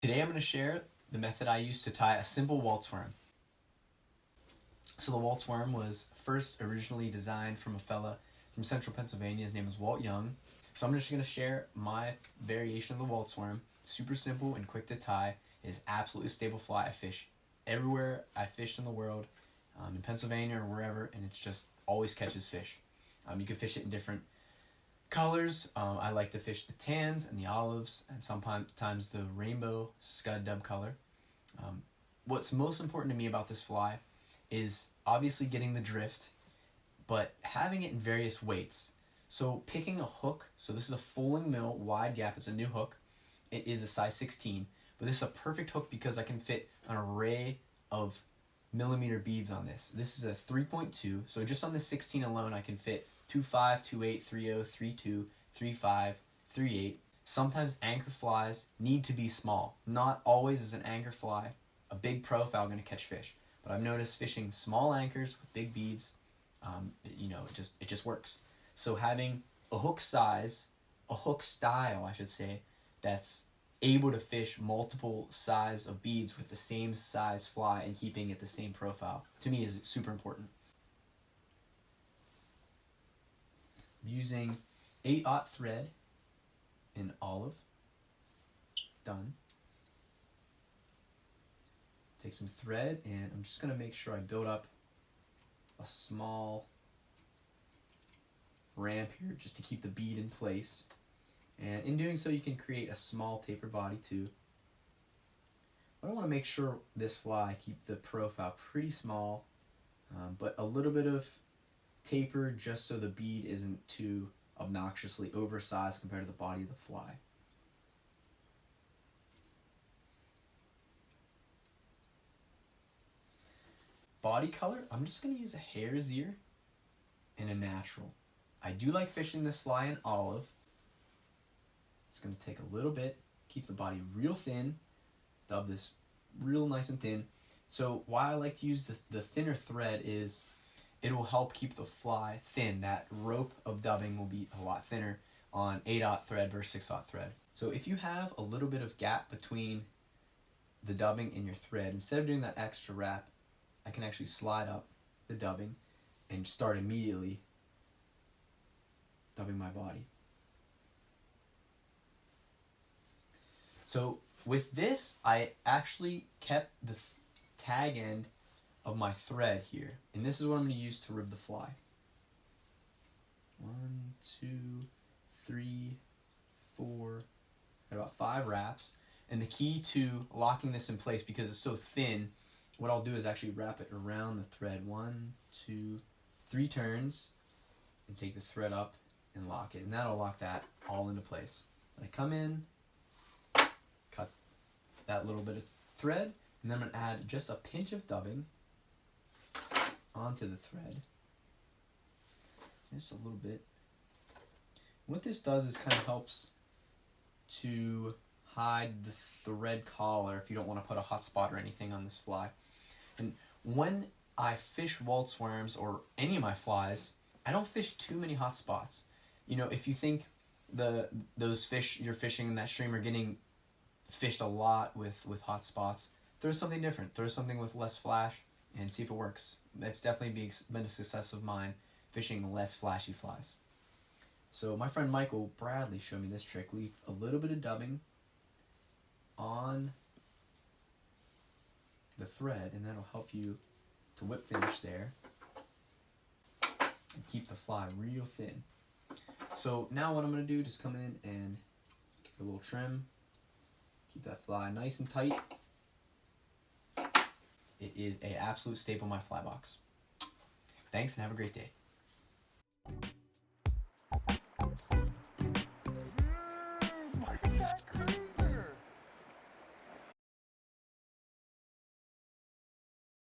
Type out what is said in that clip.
Today I'm going to share the method I use to tie a simple Walts Worm. So the Walts Worm was first originally designed from a fella from central Pennsylvania. His name is Walt Young. So I'm just going to share my variation of the Walts Worm. Super simple and quick to tie. It is absolutely stable fly. I fish everywhere I fished in the world, in Pennsylvania or wherever, and it's just always catches fish. You can fish it in different colors. I like to fish the tans and the olives and sometimes the rainbow scud dub color. What's most important to me about this fly is obviously getting the drift, but having it in various weights. So picking a hook, so this is a Fulling Mill wide gap, it's a new hook. It is a size 16, but this is a perfect hook because I can fit an array of millimeter beads on this. This is a 3.2, so just on this 16 alone I can fit 2.5, 2.8, 3.0, 3.2, 3.5, 3.8. Sometimes anchor flies need to be small. Not always is an anchor fly a big profile going to catch fish, but I've noticed fishing small anchors with big beads, it just works. So having a hook size, a hook style, I should say, that's able to fish multiple size of beads with the same size fly and keeping it the same profile, to me is super important. I'm using 8/0 thread in olive. Done. Take some thread and I'm just going to make sure I build up a small ramp here just to keep the bead in place. And in doing so you can create a small taper body too. But I want to make sure this fly, keep the profile pretty small, but a little bit of taper just so the bead isn't too obnoxiously oversized compared to the body of the fly. Body color, I'm just going to use a hare's ear and a natural. I do like fishing this fly in olive. It's going to take a little bit, keep the body real thin, dub this real nice and thin. So why I like to use the thinner thread is it will help keep the fly thin. That rope of dubbing will be a lot thinner on 8/0 thread versus 6/0 thread. So if you have a little bit of gap between the dubbing and your thread, instead of doing that extra wrap, I can actually slide up the dubbing and start immediately dubbing my body. So with this, I actually kept the tag end of my thread here, and this is what I'm going to use to rib the fly. 1, 2, 3, 4, about 5 wraps. And the key to locking this in place, because it's so thin, what I'll do is actually wrap it around the thread 1, 2, 3 turns and take the thread up and lock it, and that'll lock that all into place. I come in, cut that little bit of thread, and then I'm going to add just a pinch of dubbing onto the thread, just a little bit. What this does is kind of helps to hide the thread collar if you don't want to put a hot spot or anything on this fly. And when I fish Walts Worms or any of my flies, I don't fish too many hot spots. You know, if you think those fish you're fishing in that stream are getting fished a lot with hot spots, throw something different. Throw something with less flash and see if it works. That's definitely been a success of mine, fishing less flashy flies. So my friend Michael Bradley showed me this trick. Leave a little bit of dubbing on the thread, and that'll help you to whip finish there and keep the fly real thin. So now what I'm going to do, just come in and give it a little trim, keep that fly nice and tight. It is an absolute staple in my fly box. Thanks and have a great day.